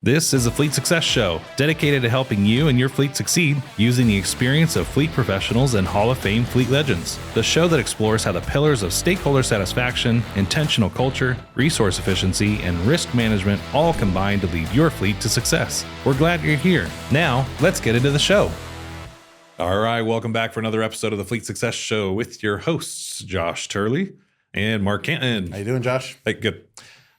This is a Fleet Success Show, dedicated to helping you and your fleet succeed using the experience of fleet professionals and Hall of Fame fleet legends. The show that explores how the pillars of stakeholder satisfaction, intentional culture, resource efficiency, and risk management all combine to lead your fleet to success. We're glad you're here. Now, let's get into the show. All right, welcome back for another episode of the Fleet Success Show with your hosts, Josh Turley and Marc Canton. How you doing, Josh? Hey, good.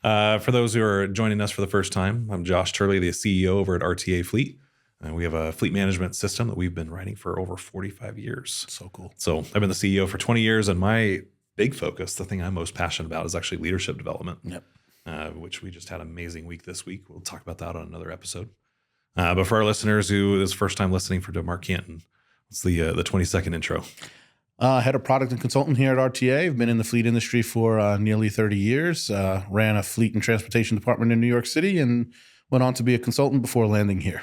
For those who are joining us for the first time, I'm Josh Turley, the CEO over at RTA Fleet. We have a fleet management system that we've been writing for over 45 years. So cool. So I've been the CEO for 20 years, and my big focus, the thing I'm most passionate about, is actually leadership development, which we just had an amazing week this week. We'll talk about that on another episode. But for our listeners who is first time listening for Marc Canton, what's the 20-second intro? Head of product and consultant here at RTA. I've been in the fleet industry for nearly 30 years. Ran a fleet and transportation department in New York City and went on to be a consultant before landing here.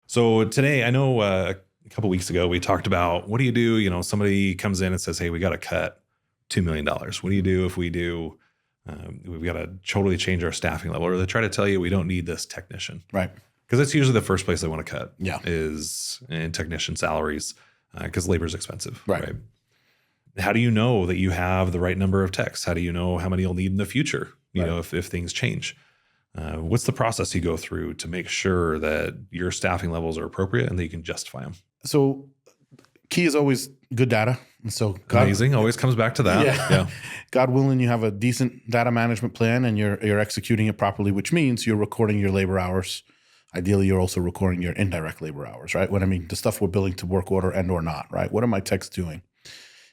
So today, I know a couple weeks ago, we talked about what do you do? You know, somebody comes in and says, hey, we got to cut $2 million. What do you do if we do, we've got to totally change our staffing level? Or they try to tell you we don't need this technician. Right. Because that's usually the first place they want to cut is in technician salaries because labor is expensive. Right. How do you know that you have the right number of techs? How do you know how many you'll need in the future? You know, if things change, what's the process you go through to make sure that your staffing levels are appropriate and that you can justify them? So key is always good data. And so amazing. Always comes back to that. Yeah. God willing, you have a decent data management plan and you're executing it properly, which means you're recording your labor hours. Ideally, you're also recording your indirect labor hours, right? What I mean, the stuff we're billing to work order and or not, right? What are my techs doing?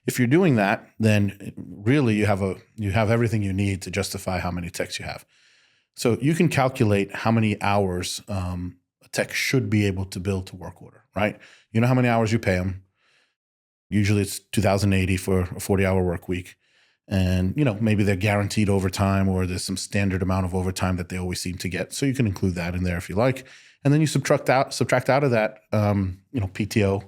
If you're doing that, then really you have everything you need to justify how many techs you have. So you can calculate how many hours a tech should be able to bill to work order, right? You know how many hours you pay them. Usually it's $2,080 for a 40-hour work week. And, you know, maybe they're guaranteed overtime or there's some standard amount of overtime that they always seem to get. So you can include that in there if you like. And then you subtract out of that, PTO,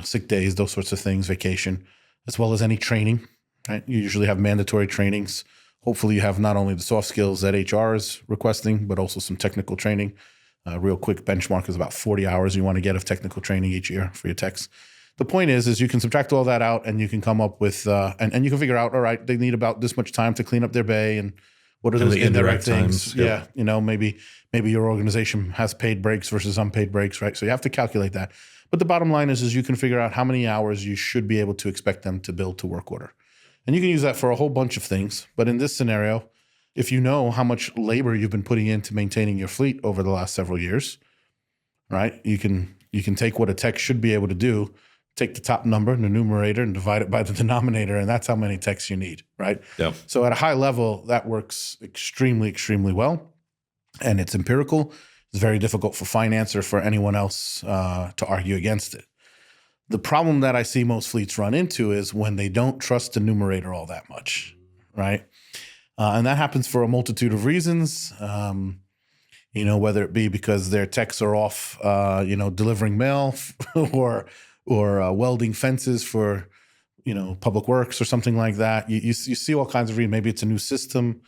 sick days, those sorts of things, vacation, as well as any training, right? You usually have mandatory trainings. Hopefully you have not only the soft skills that HR is requesting, but also some technical training. Real quick benchmark is about 40 hours you want to get of technical training each year for your techs. The point is you can subtract all that out and you can come up with, and you can figure out, all right, they need about this much time to clean up their bay and what are those indirect things? Yep. Yeah. You know, maybe your organization has paid breaks versus unpaid breaks, right? So you have to calculate that. But the bottom line is you can figure out how many hours you should be able to expect them to bill to work order. And you can use that for a whole bunch of things. But in this scenario, if you know how much labor you've been putting into maintaining your fleet over the last several years, right? You can take what a tech should be able to do, take the top number in the numerator and divide it by the denominator, and that's how many techs you need, right? Yep. So at a high level, that works extremely, extremely well. And it's empirical. It's very difficult for finance or for anyone else to argue against it. The problem that I see most fleets run into is when they don't trust the numerator all that much, right? And that happens for a multitude of reasons, whether it be because their techs are off, delivering mail or welding fences for, public works or something like that. You see all kinds of reasons. Maybe it's a new system.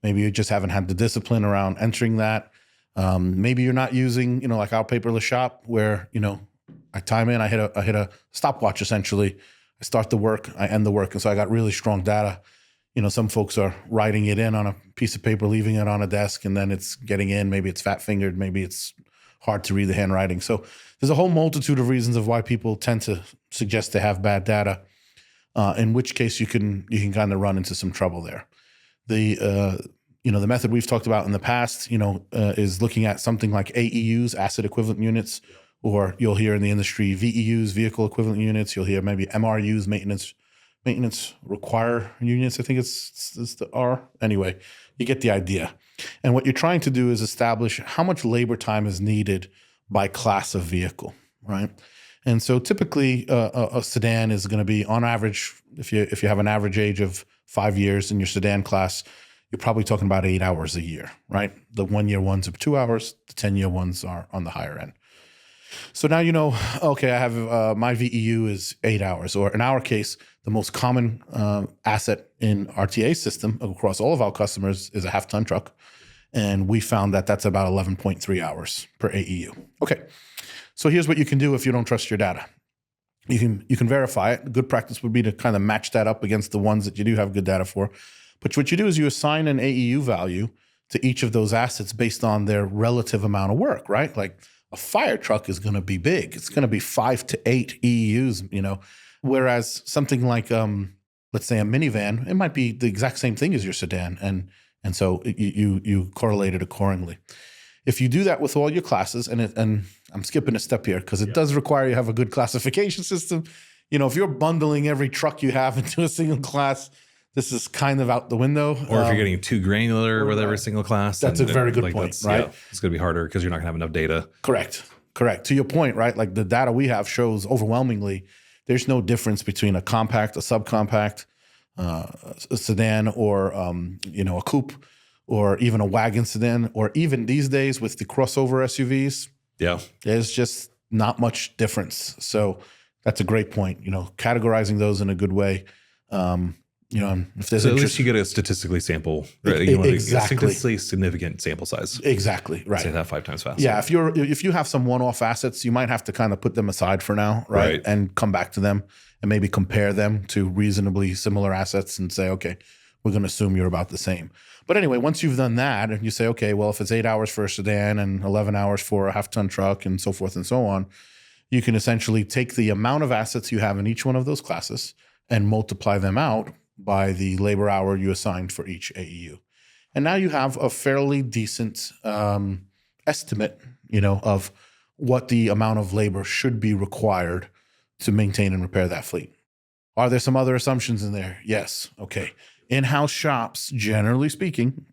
Maybe you just haven't had the discipline around entering that. Maybe you're not using, like our paperless shop where, I time in, I hit a stopwatch essentially. I start the work, I end the work. And so I got really strong data. Some folks are writing it in on a piece of paper, leaving it on a desk, and then it's getting in. Maybe it's fat fingered. Maybe it's hard to read the handwriting. So there's a whole multitude of reasons of why people tend to suggest they have bad data, in which case you can kind of run into some trouble there. The method we've talked about in the past, is looking at something like AEUs, asset equivalent units, or you'll hear in the industry VEUs, vehicle equivalent units. You'll hear maybe MRUs, maintenance require units. I think it's the R. Anyway, you get the idea. And what you're trying to do is establish how much labor time is needed by class of vehicle, right? And so typically a sedan is going to be on average, if you have an average age of 5 years in your sedan class, you're probably talking about 8 hours a year, right? The 1 year ones are 2 hours, the 10-year ones are on the higher end. So now okay, I have my VEU is 8 hours, or in our case, the most common asset in RTA system across all of our customers is a half-ton truck. And we found that that's about 11.3 hours per AEU. Okay, so here's what you can do if you don't trust your data. You can verify it. Good practice would be to kind of match that up against the ones that you do have good data for. But what you do is you assign an AEU value to each of those assets based on their relative amount of work, right? Like a fire truck is going to be big. It's going to be 5 to 8 AEUs, whereas something like, let's say a minivan, it might be the exact same thing as your sedan. And so you correlate it accordingly. If you do that with all your classes, and I'm skipping a step here because it does require you have a good classification system. If you're bundling every truck you have into a single class, this is kind of out the window. Or if you're getting too granular with every single class. That's a very good point, right? Yeah, it's going to be harder because you're not going to have enough data. Correct. To your point, right? Like the data we have shows overwhelmingly there's no difference between a compact, a subcompact, a sedan, or a coupe, or even a wagon sedan, or even these days with the crossover SUVs. Yeah. There's just not much difference. So that's a great point. Categorizing those in a good way. If there's so at least you get a statistically sample, right? Exactly. A statistically significant sample size. Exactly. Right. Say that 5 times faster. Yeah. If you have some one-off assets, you might have to kind of put them aside for now, right? And come back to them and maybe compare them to reasonably similar assets and say, okay, we're going to assume you're about the same. But anyway, once you've done that and you say, okay, well, if it's 8 hours for a sedan and 11 hours for a half-ton truck and so forth and so on, you can essentially take the amount of assets you have in each one of those classes and multiply them out by the labor hour you assigned for each AEU. And now you have a fairly decent estimate, of what the amount of labor should be required to maintain and repair that fleet. Are there some other assumptions in there? Yes. Okay. In-house shops, generally speaking,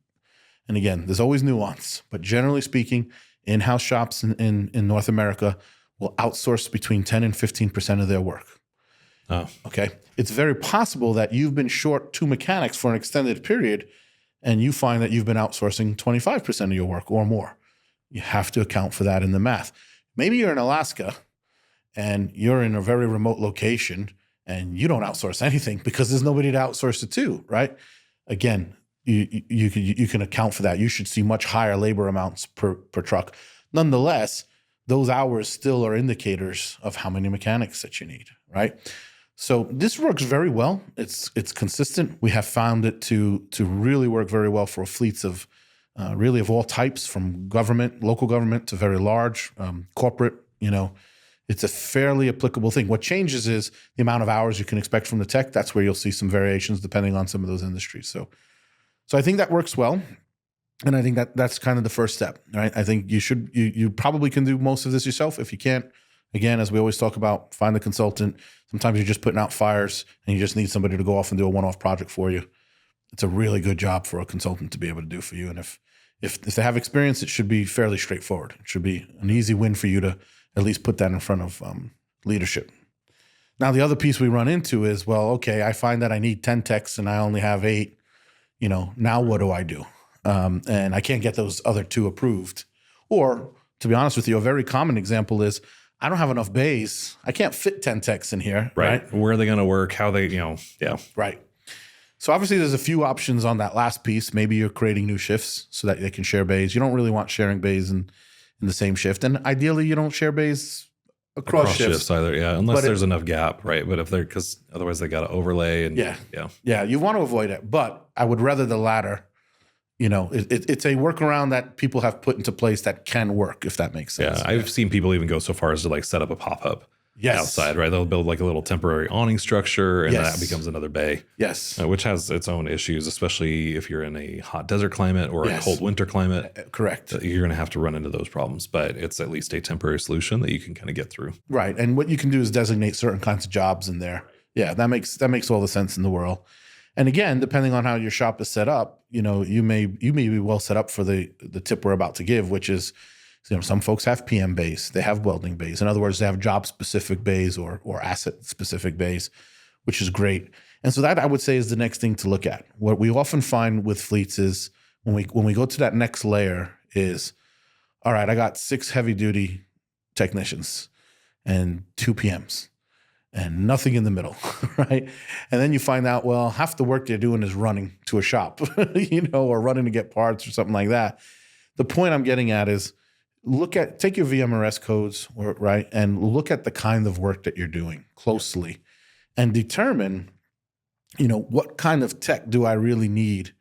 and again, there's always nuance, but generally speaking, in-house shops in North America will outsource between 10 and 15% of their work. Oh. Okay. It's very possible that you've been short 2 mechanics for an extended period and you find that you've been outsourcing 25% of your work or more. You have to account for that in the math. Maybe you're in Alaska and you're in a very remote location and you don't outsource anything because there's nobody to outsource it to, right? Again, you can account for that. You should see much higher labor amounts per truck. Nonetheless, those hours still are indicators of how many mechanics that you need, right? So this works very well. It's consistent. We have found it to really work very well for fleets of really of all types, from government, local government to very large corporate. It's a fairly applicable thing. What changes is the amount of hours you can expect from the tech. That's where you'll see some variations depending on some of those industries. So I think that works well. And I think that's kind of the first step, right? I think you probably can do most of this yourself. If you can't, again, as we always talk about, find a consultant. Sometimes you're just putting out fires and you just need somebody to go off and do a one-off project for you. It's a really good job for a consultant to be able to do for you. And if they have experience, it should be fairly straightforward. It should be an easy win for you to at least put that in front of leadership. Now, the other piece we run into is, well, okay, I find that I need 10 techs and I only have 8. Now what do I do? And I can't get those other 2 approved. Or, to be honest with you, a very common example is I don't have enough bays. I can't fit 10 techs in here. Right. Where are they going to work? How they, Right. So obviously there's a few options on that last piece. Maybe you're creating new shifts so that they can share bays. You don't really want sharing bays in the same shift. And ideally you don't share bays across shifts either. Yeah. Unless there's enough gap. Right. But because otherwise they got to overlay and yeah. You want to avoid it, but I would rather the latter. It's a workaround that people have put into place that can work, if that makes sense. Yeah. I've seen people even go so far as to set up a pop-up outside, right? They'll build a little temporary awning structure and that becomes another bay. Yes. Which has its own issues, especially if you're in a hot desert climate or a cold winter climate. Correct. You're going to have to run into those problems, but it's at least a temporary solution that you can kind of get through. Right. And what you can do is designate certain kinds of jobs in there. Yeah, that makes all the sense in the world. And again, depending on how your shop is set up, you may be well set up for the tip we're about to give, which is, some folks have PM bays, they have welding bays. In other words, they have job specific bays or asset specific bays, which is great. And so that, I would say, is the next thing to look at. What we often find with fleets is when we go to that next layer is, all right, I got 6 heavy duty technicians and 2 PMs. and nothing in the middle, right? And then you find out, well, half the work they're doing is running to a shop, or running to get parts or something like that. The point I'm getting at is take your VMRS codes, right, and look at the kind of work that you're doing closely and determine, what kind of tech do I really need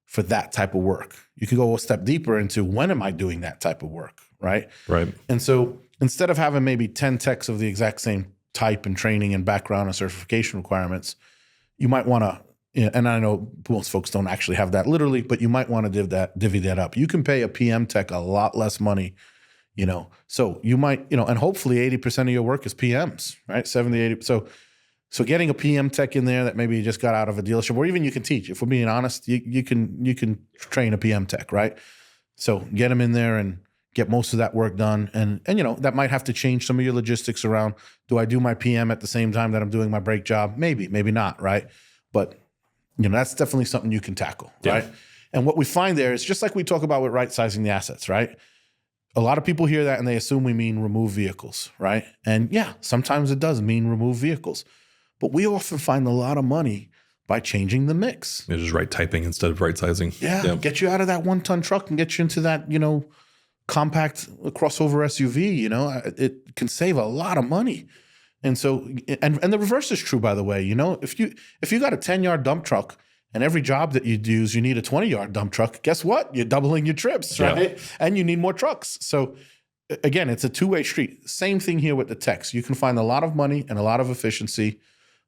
for that type of work? You can go a step deeper into when am I doing that type of work, right? Right. And so instead of having maybe 10 techs of the exact same type and training and background and certification requirements, you might want to, and I know most folks don't actually have that literally, but you might want to divvy that up. You can pay a PM tech a lot less money, so you might, and hopefully 80% of your work is PMs, right? 70, 80. So getting a PM tech in there that maybe you just got out of a dealership, or even you can teach. If we're being honest, you can train a PM tech, right? So get them in there and get most of that work done. And that might have to change some of your logistics around, do I do my PM at the same time that I'm doing my brake job? Maybe not, right? But, that's definitely something you can tackle, right? And what we find there is just like we talk about with right-sizing the assets, right? A lot of people hear that and they assume we mean remove vehicles, right? And yeah, sometimes it does mean remove vehicles. But we often find a lot of money by changing the mix. It's just right typing instead of right sizing. Yeah, get you out of that 1-ton truck and get you into that, compact crossover SUV. It can save a lot of money. And so, and the reverse is true, by the way. If you got a 10-yard dump truck and every job that you use, you need a 20-yard dump truck, guess what? You're doubling your trips, right? Yeah. And you need more trucks. So again, it's a two-way street. Same thing here with the techs. You can find a lot of money and a lot of efficiency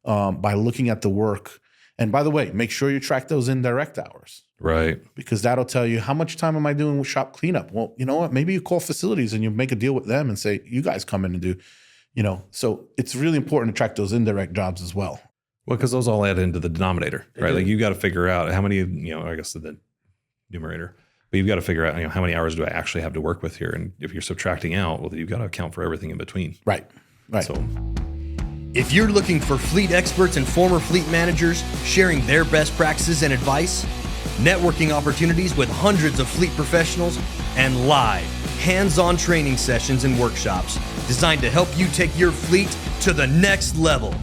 by looking at the work. And by the way, make sure you track those indirect hours. Right. Because that'll tell you, how much time am I doing with shop cleanup? Well, you know what? Maybe you call facilities and you make a deal with them and say, you guys come in and do, So it's really important to track those indirect jobs as well. Well, because those all add into the denominator, right? Like you got to figure out how many, I guess the numerator, but you've got to figure out, how many hours do I actually have to work with here? And if you're subtracting out, well, then you've got to account for everything in between. Right. So if you're looking for fleet experts and former fleet managers sharing their best practices and advice, networking opportunities with hundreds of fleet professionals, and live, hands-on training sessions and workshops designed to help you take your fleet to the next level,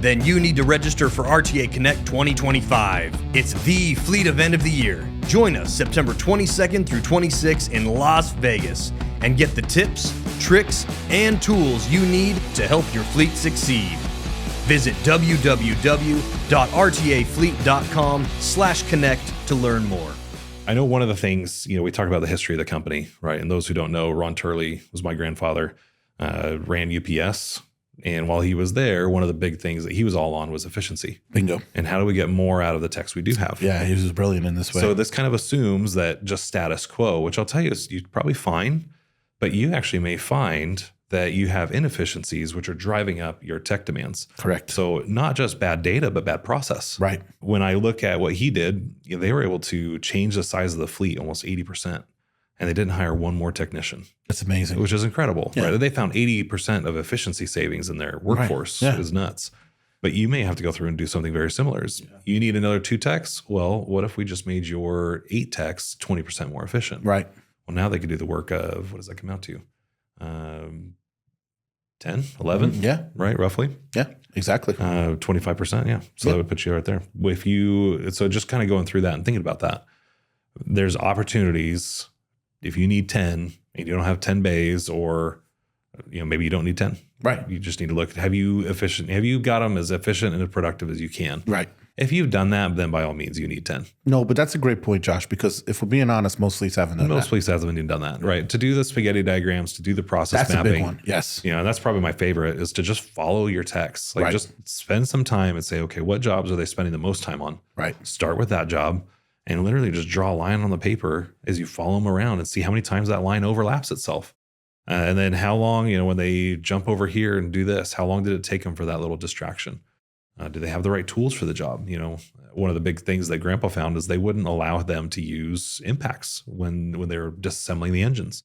then you need to register for RTA Connect 2025. It's the fleet event of the year. Join us September 22nd through 26th in Las Vegas and get the tips, tricks, and tools you need to help your fleet succeed. Visit www.rtafleet.com/connect to learn more. I know one of the things, we talk about the history of the company, right? And those who don't know, Ron Turley was my grandfather, ran UPS. And while he was there, one of the big things that he was all on was efficiency. Bingo. And how do we get more out of the techs we do have? Yeah, he was brilliant in this way. So this kind of assumes that just status quo, which I'll tell you is you'd probably find, but you actually may find that you have inefficiencies which are driving up your tech demands. Correct. So not just bad data, but bad process. Right. When I look at what he did, they were able to change the size of the fleet almost 80%. And they didn't hire one more technician. That's amazing. Which is incredible. Yeah. Right? They found 80% of efficiency savings in their workforce. Right. Yeah. It was nuts. But you may have to go through and do something very similar. You need another 2 techs? Well, what if we just made your 8 techs 20% more efficient? Right. Well, now they could do the work of, what does that come out to? 10, 11? Yeah. Right, roughly? Yeah, exactly. 25%, yeah. So that would put you right there. So just kind of going through that and thinking about that. There's opportunities. If you need 10 and you don't have 10 bays, or maybe you don't need 10. Right. You just need to look, have you got them as efficient and as productive as you can? Right. If you've done that, then by all means you need 10. No, but that's a great point, Josh, because if we're being honest, most fleets haven't done that. Most fleets haven't even done that, right? To do the spaghetti diagrams, to do the process that's mapping. That's a big one, yes. That's probably my favorite, is to just follow your techs. Like just spend some time and say, okay, what jobs are they spending the most time on? Right. Start with that job. And literally just draw a line on the paper as you follow them around and see how many times that line overlaps itself. And then how long, when they jump over here and do this, how long did it take them for that little distraction? Do they have the right tools for the job? One of the big things that Grandpa found is they wouldn't allow them to use impacts when they were disassembling the engines,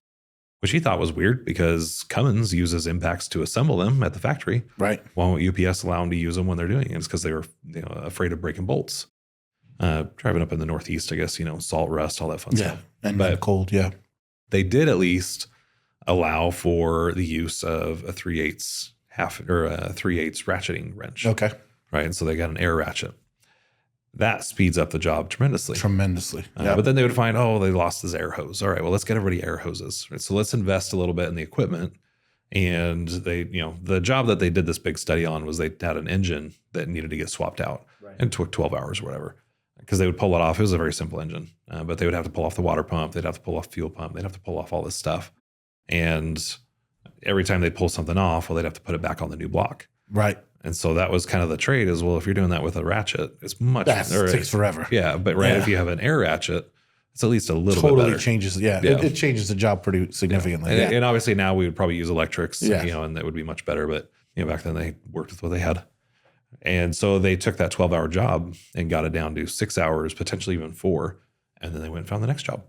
which he thought was weird because Cummins uses impacts to assemble them at the factory. Right. Why won't UPS allow them to use them when they're doing it? It's because they were afraid of breaking bolts. Driving up in the Northeast, I guess, salt, rust, all that fun stuff. And cold, They did at least allow for the use of a 3/8 half or 3/8 ratcheting wrench. Okay. Right. And so they got an air ratchet. That speeds up the job tremendously. Yeah. But then they would find, they lost this air hose. All right, well, let's get everybody air hoses. Right? So let's invest a little bit in the equipment. And they, the job that they did this big study on was they had an engine that needed to get swapped out. Right. And it took 12 hours or whatever, because they would pull it off. It was a very simple engine, but they would have to pull off the water pump. They'd have to pull off fuel pump. They'd have to pull off all this stuff. And every time they pull something off, they'd have to put it back on the new block. Right. And so that was kind of the trade is, if you're doing that with a ratchet, it's much it takes forever. Yeah. But if you have an air ratchet, it's at least a little bit better. Changes. Yeah. It changes the job pretty significantly. Yeah. And obviously now we would probably use electrics, and that would be much better. But, back then they worked with what they had. And so they took that 12-hour job and got it down to 6 hours, potentially even 4. And then they went and found the next job.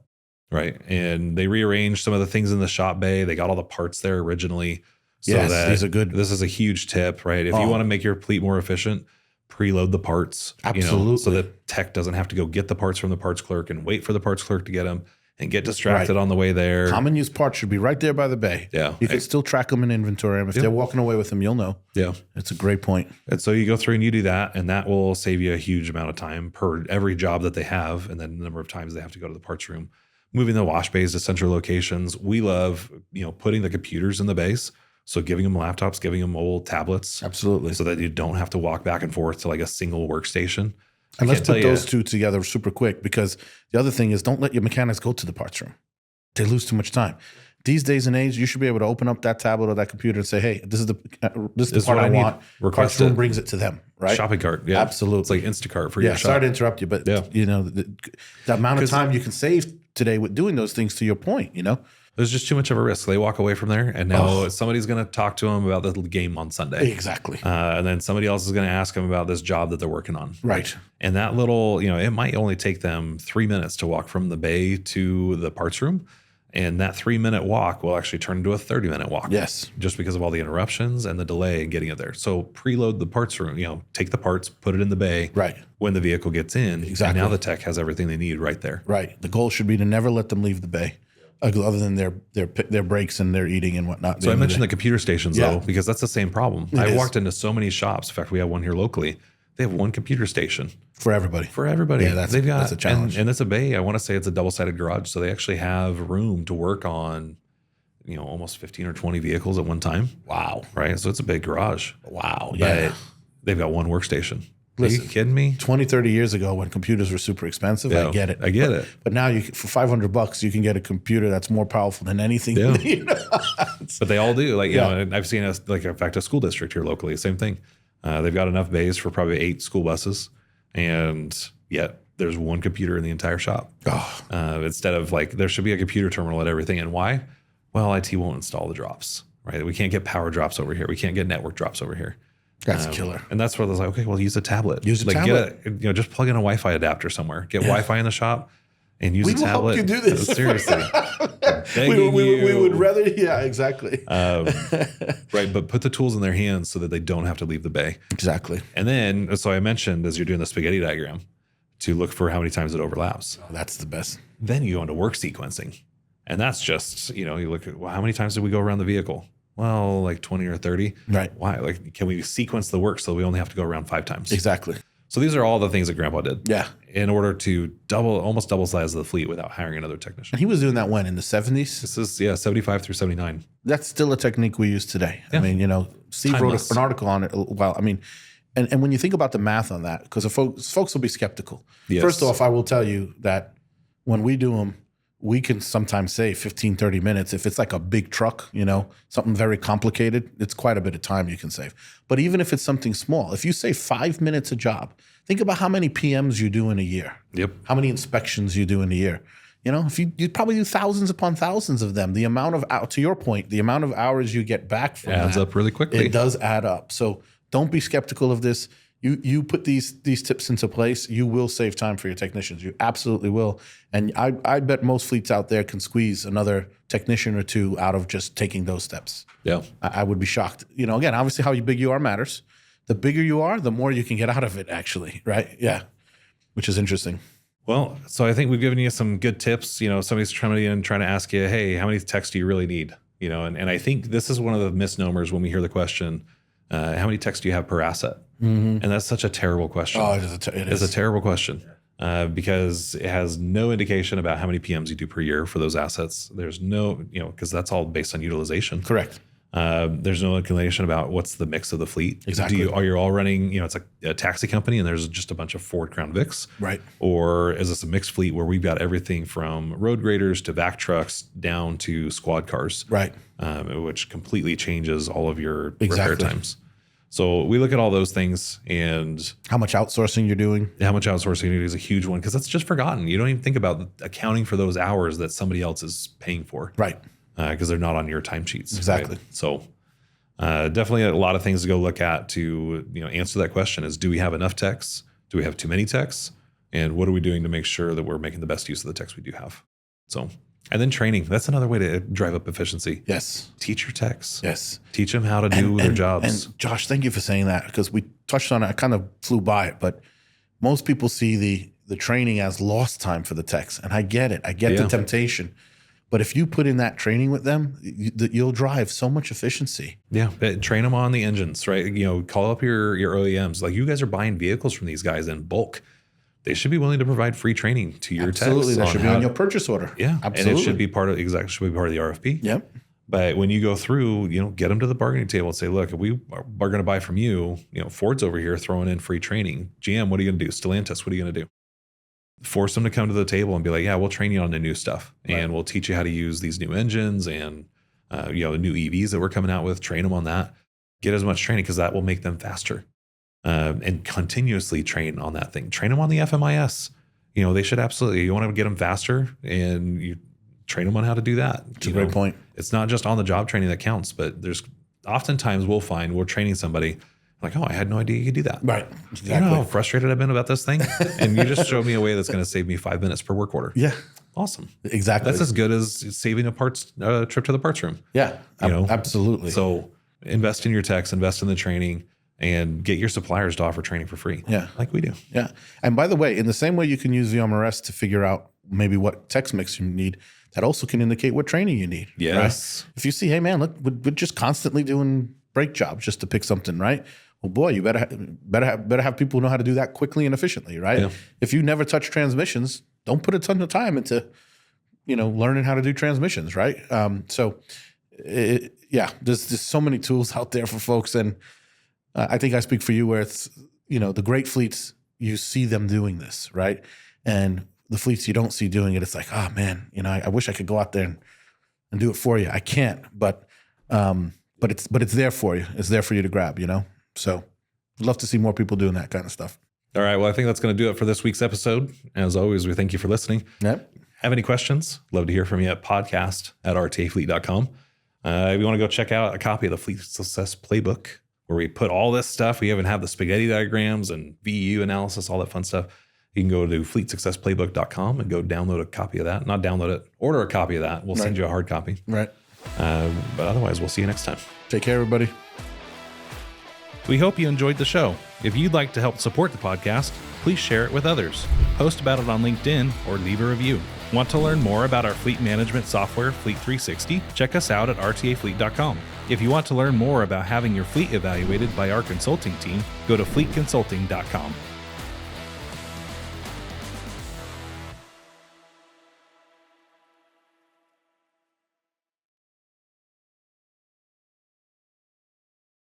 Right. And they rearranged some of the things in the shop bay. They got all the parts there originally. So these are good. This is a huge tip, right? If you want to make your fleet more efficient, preload the parts. Absolutely. So that tech doesn't have to go get the parts from the parts clerk and wait for the parts clerk to get them and get distracted on the way there. Common use parts should be right there by the bay. Yeah. You can still track them and inventory them. If they're walking away with them, you'll know. Yeah. It's a great point. And so you go through and you do that, and that will save you a huge amount of time per every job that they have, and then the number of times they have to go to the parts room. Moving the wash bays to central locations. We love, putting the computers in the base. So giving them laptops, giving them old tablets. Absolutely. So that you don't have to walk back and forth to like a single workstation. And let's put those two together super quick, because the other thing is, don't let your mechanics go to the parts room. They lose too much time. These days and age, you should be able to open up that tablet or that computer and say, hey, this is the part I want. Parts room brings it to them, right? Shopping cart. Yeah. Absolutely. It's like Instacart for your shop. Sorry to interrupt you, but the amount of time you can save today with doing those things, to your point, There's just too much of a risk. They walk away from there, and now somebody's going to talk to them about the game on Sunday. Exactly. And then somebody else is going to ask them about this job that they're working on. Right. And that little, it might only take them 3 minutes to walk from the bay to the parts room. And that 3-minute walk will actually turn into a 30-minute walk. Yes. Just because of all the interruptions and the delay in getting it there. So preload the parts room, take the parts, put it in the bay. Right. When the vehicle gets in. Exactly. And now the tech has everything they need right there. Right. The goal should be to never let them leave the bay, other than their breaks and their eating and whatnot. So I mentioned the computer stations, though, because that's the same problem. I walked into so many shops. In fact, we have one here locally. They have one computer station. For everybody. Yeah, that's a challenge. And it's a bay. I want to say it's a double-sided garage. So they actually have room to work on, almost 15 or 20 vehicles at one time. Wow. Right? So it's a big garage. Wow. Yeah. But they've got one workstation. Listen, are you kidding me? 20, 30 years ago, when computers were super expensive, I get it. But now for $500, you can get a computer that's more powerful than anything. Yeah. But they all do. And I've seen in fact, a school district here locally, same thing. They've got enough bays for probably 8 school buses, and yet there's one computer in the entire shop. Instead of there should be a computer terminal at everything. And why? Well, IT won't install the drops, right? We can't get power drops over here. We can't get network drops over here. That's killer. And that's where I was like, okay, well, use a tablet. Tablet. Just plug in a Wi-Fi adapter somewhere. Get Wi-Fi in the shop and use a tablet. We will help you do this. Seriously. we would rather, exactly. Right, but put the tools in their hands so that they don't have to leave the bay. Exactly. And then, so I mentioned, as you're doing the spaghetti diagram, to look for how many times it overlaps. That's the best. Then you go into work sequencing. And that's just, you look at, well, how many times did we go around the vehicle? Well, like 20 or 30. Right. Why? Can we sequence the work so we only have to go around 5 times? Exactly. So these are all the things that Grandpa did. Yeah. In order to almost double size the fleet without hiring another technician. And he was doing that when? In the 70s? This is, 75 through 79. That's still a technique we use today. Yeah. I mean, Steve wrote an article on it. Well, I mean, and when you think about the math on that, because folks will be skeptical. Yes. First off, I will tell you that when we do them, we can sometimes save 15, 30 minutes. If it's like a big truck, something very complicated, it's quite a bit of time you can save. But even if it's something small, if you save 5 minutes a job, think about how many PMs you do in a year. Yep. How many inspections you do in a year. If you'd probably do thousands upon thousands of them, the amount of, to your point, the amount of hours you get back from adds up really quickly. It does add up. So don't be skeptical of this. You put these tips into place, you will save time for your technicians. You absolutely will. And I bet most fleets out there can squeeze another technician or 2 out of just taking those steps. Yeah. I would be shocked. Again, obviously how big you are matters. The bigger you are, the more you can get out of it, actually, right? Yeah, which is interesting. Well, so I think we've given you some good tips. Somebody's trying to ask you, hey, how many techs do you really need? And I think this is one of the misnomers when we hear the question, How many techs do you have per asset? And that's such a terrible question. Oh, It is a terrible question because it has no indication about how many PMs you do per year for those assets. There's no, because that's all based on utilization. Correct. There's no inclination about what's the mix of the fleet. Exactly. Are you all running, it's like a taxi company and there's just a bunch of Ford Crown Vics? Right. Or is this a mixed fleet where we've got everything from road graders to vac trucks down to squad cars? Right. Which completely changes all of your Exactly. repair times. So we look at all those things, and How much outsourcing you're doing. how much outsourcing is a huge one because that's just forgotten. You don't even think about accounting for those hours that somebody else is paying for. Right. Because they're not on your timesheets. Exactly. Right? So definitely a lot of things to go look at to answer that question is, do we have enough techs? Do we have too many techs? And what are we doing to make sure that we're making the best use of the techs we do have? So, and then training. That's another way to drive up efficiency. Yes. Teach your techs. Yes. Teach them how to do their jobs. And Josh, thank you for saying that because we touched on it. I kind of flew by it, but most people see the training as lost time for the techs. And I get it. I get the temptation. But if you put in that training with them, you'll drive so much efficiency. Yeah. Train them on the engines, right? Call up your OEMs. Like, you guys are buying vehicles from these guys in bulk. They should be willing to provide free training to your techs. Absolutely. That should be on your purchase order. Yeah. Absolutely. And it should be part of the RFP. Yep. But when you go through, get them to the bargaining table and say, look, if we are going to buy from you, Ford's over here throwing in free training. GM, what are you going to do? Stellantis, what are you going to do? Force them to come to the table and be like, yeah, we'll train you on the new stuff. Right. And we'll teach you how to use these new engines and, the new EVs that we're coming out with. Train them on that. Get as much training because that will make them faster. And continuously train on that thing. Train them on the FMIS. They should absolutely, you want to get them faster and you train them on how to do that. It's a great point. It's not just on the job training that counts, but there's oftentimes we'll find we're training somebody like, oh, I had no idea you could do that. Right. Exactly. You know how frustrated I've been about this thing? And you just showed me a way that's going to save me 5 minutes per work order. Yeah. Awesome. Exactly. That's as good as saving a trip to the parts room. Yeah. Absolutely. So invest in your techs, invest in the training, and get your suppliers to offer training for free. Yeah. Like we do. Yeah. And by the way, in the same way you can use the MRS to figure out maybe what text mix you need, that also can indicate what training you need. Yes. Right? If you see, hey man, look, we're just constantly doing brake jobs just to pick something, right? Well, boy, you better have people who know how to do that quickly and efficiently, right? Yeah. If you never touch transmissions, don't put a ton of time into, learning how to do transmissions, right? There's so many tools out there for folks, and I think I speak for you where it's, the great fleets, you see them doing this, right? And the fleets you don't see doing it, it's like, oh man, I wish I could go out there and do it for you. I can't, but it's there for you. It's there for you to grab, So I'd love to see more people doing that kind of stuff. All right. Well, I think that's going to do it for this week's episode. As always, we thank you for listening. Yep. Have any questions? Love to hear from you at podcast@rtafleet.com. If you want to go check out a copy of the Fleet Success Playbook, where we put all this stuff, we even have the spaghetti diagrams and VU analysis, all that fun stuff. You can go to fleetsuccessplaybook.com and go download a copy of that. Not download it, order a copy of that. We'll send you a hard copy. Right. But otherwise, we'll see you next time. Take care, everybody. We hope you enjoyed the show. If you'd like to help support the podcast, please share it with others. Post about it on LinkedIn or leave a review. Want to learn more about our fleet management software, Fleet 360? Check us out at rtafleet.com. If you want to learn more about having your fleet evaluated by our consulting team, go to fleetconsulting.com.